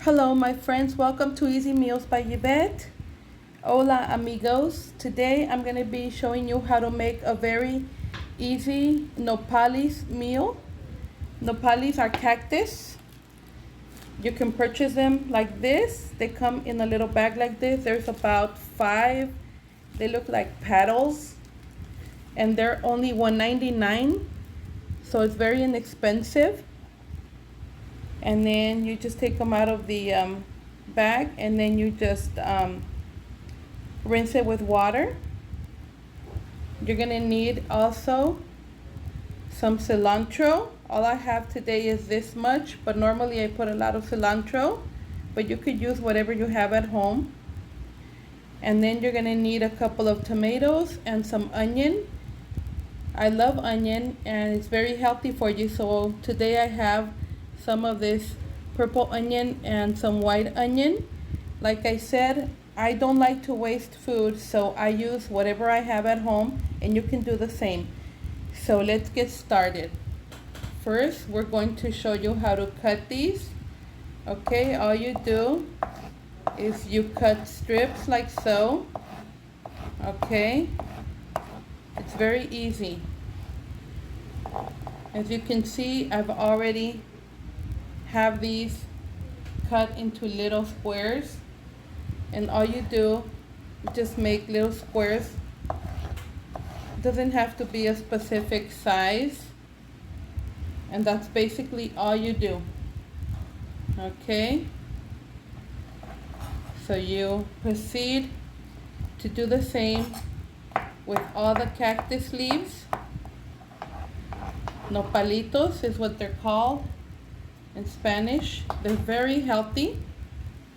Hello, my friends. Welcome to Easy Meals by Yvette. Hola, amigos. Today I'm going to be showing you how to make a very easy nopales meal. Nopales are cactus. You can purchase them like this. They come in a little bag like this. There's about 5. They look like paddles. And they're only $1.99. So it's very inexpensive. And then you just take them out of the bag, and then you just rinse it with water. You're gonna need also some cilantro. All I have today is this much, but normally I put a lot of cilantro, but you could use whatever you have at home. And then you're gonna need a couple of tomatoes and some onion. I love onion and it's very healthy for you, so today I have some of this purple onion and some white onion. Like I said, I don't like to waste food, so I use whatever I have at home, and you can do the same. So let's get started. First, we're going to show you how to cut these. Okay, all you do is you cut strips like so. Okay, it's very easy. As you can see, I've already have these cut into little squares, and all you do just make little squares. It doesn't have to be a specific size, and that's basically all you do. Okay, so you proceed to do the same with all the cactus leaves. Nopalitos is what they're called in Spanish. They're very healthy.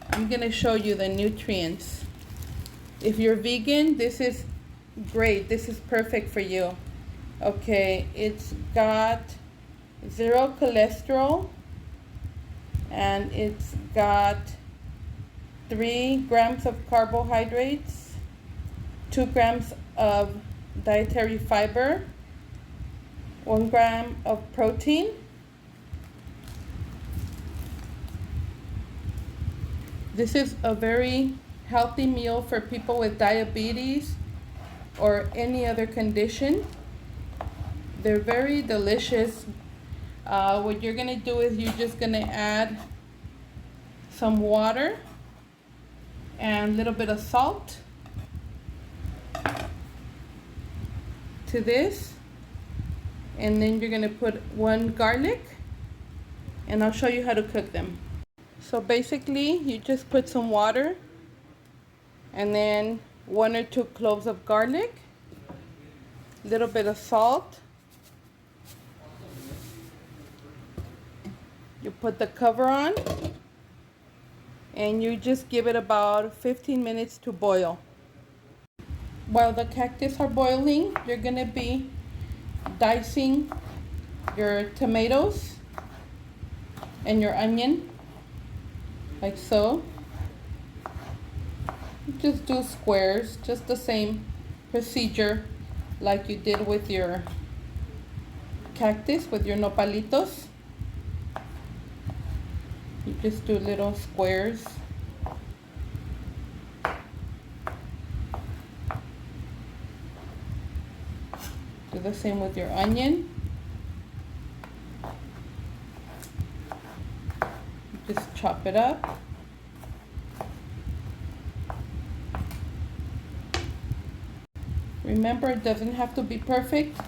I'm gonna show you the nutrients. If you're vegan, this is great. This is perfect for you. Okay, it's got 0 cholesterol, and it's got 3 grams of carbohydrates, 2 grams of dietary fiber, 1 gram of protein. This is a very healthy meal for people with diabetes or any other condition. They're very delicious. What you're gonna do is you're just gonna add some water and a little bit of salt to this. And then you're gonna put 1 garlic, and I'll show you how to cook them. So basically, you just put some water and then 1 or 2 cloves of garlic, a little bit of salt. You put the cover on, and you just give it about 15 minutes to boil. While the cactus are boiling, you're gonna be dicing your tomatoes and your onion. Like so. Just do squares, just the same procedure like you did with your cactus, with your nopalitos. You just do little squares. Do the same with your onion. Just chop it up. Remember, it doesn't have to be perfect.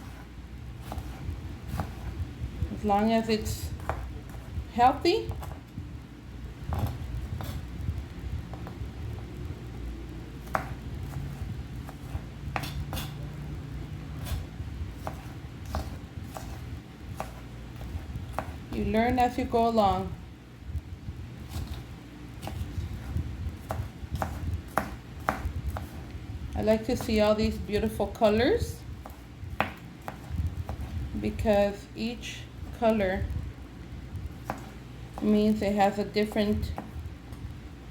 As long as it's healthy. You learn as you go along. I like to see all these beautiful colors because each color means it has a different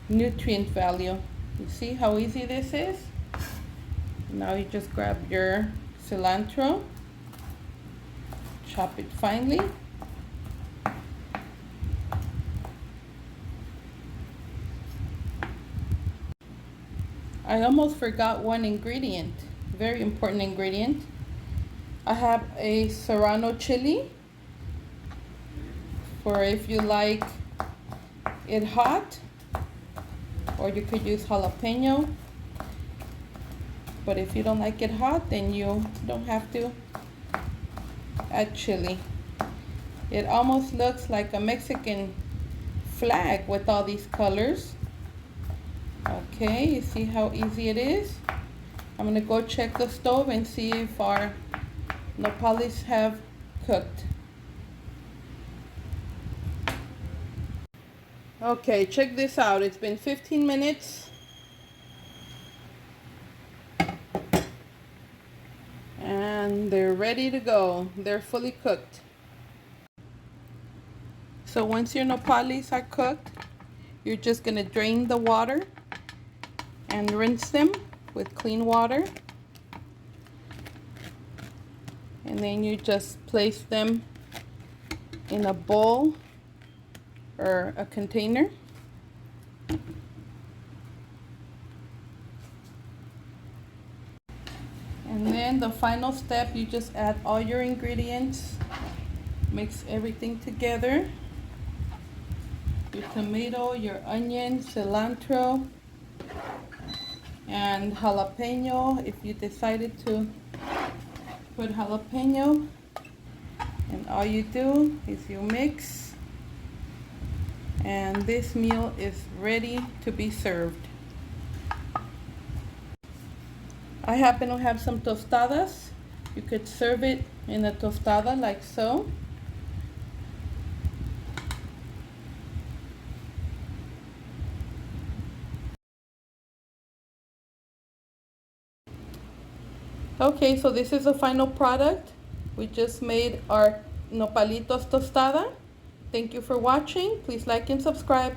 nutrient value. You see how easy this is? Now you just grab your cilantro, chop it finely, I almost forgot one ingredient, very important ingredient. I have a serrano chili for if you like it hot, or you could use jalapeno. But if you don't like it hot, then you don't have to add chili. It almost looks like a Mexican flag with all these colors. Okay, you see how easy it is? I'm gonna go check the stove and see if our nopales have cooked. Okay, check this out. It's been 15 minutes. And they're ready to go. They're fully cooked. So once your nopales are cooked, you're just gonna drain the water and rinse them with clean water. And then you just place them in a bowl or a container. And then the final step, you just add all your ingredients, mix everything together. Your tomato, your onion, cilantro, and jalapeno if you decided to put jalapeno. And all you do is you mix, and this meal is ready to be served. I happen to have some tostadas. You could serve it in a tostada like so. Okay, so this is the final product. We just made our nopalitos tostada. Thank you for watching. Please like and subscribe.